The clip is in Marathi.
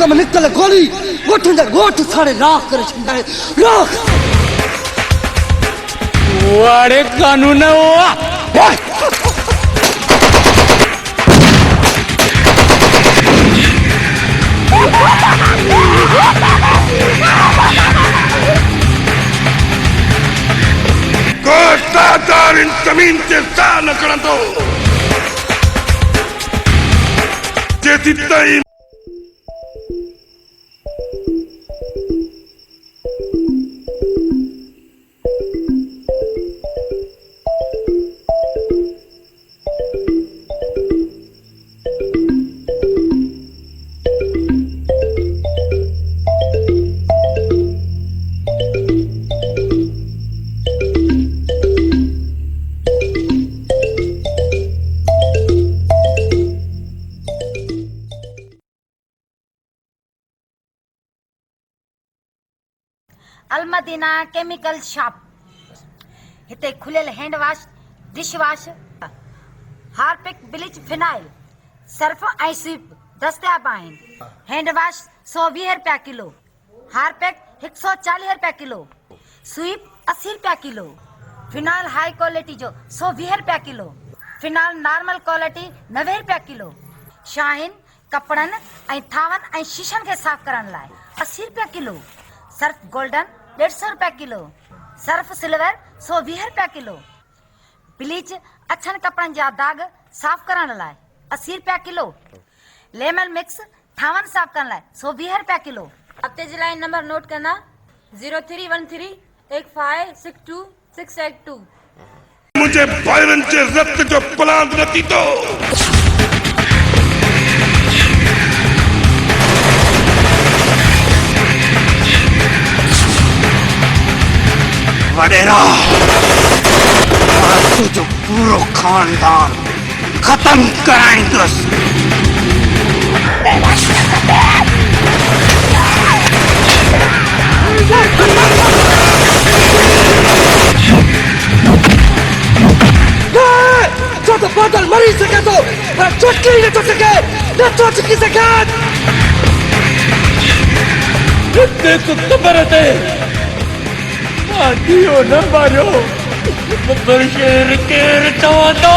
मुल्क में निकले गोली गोठन जा गोठ सारे राख करे छंदा है राख वाड़े कानून कोतादार इन जमीन से सा न करंदो जेती तई अलमदीना केमिकल शॉप हिते खुलियल hand wash dish wash Harpic bleach phenyl Surf ऐं स्वीप दस्तियाब आहिनि हैंड वॉश 120 रुपया किलो हार्पिक 140 रुपया किलो स्वीप 80 रुपया किलो फिनाइल हाई क्वालिटी जो 120 रुपया किलो फिनाइल नॉर्मल क्वालिटी 90 रुपया किलो शाहीन कपड़नि ऐं थावनि ऐं शीशनि खे साफ़ करण लाइ 80 रुपया किलो सर्फ गोल्डन 150 रुपया किलो सर्फ सिल्वर 120 रुपया किलो ब्लीच अछनि कपड़नि जा दाग साफ़ करण लाइ 80 रुपया किलो लेमन मिक्स थावनि साफ़ करण लाइ 120 रुपया किलो हफ़्ते जे लाइ नंबर नोट कंदा 03138562 मुझे बायरन जे रक्त जो प्लान नथी तो वडेरा तुझो पूरो खानदान खत्म कराइंदुस जो तो बादल मरी सके तो चुटकी नहीं तो सके न तो चुटकी सके इतने तो खबर है मारियो न मारियो पर शेर केर चाहतो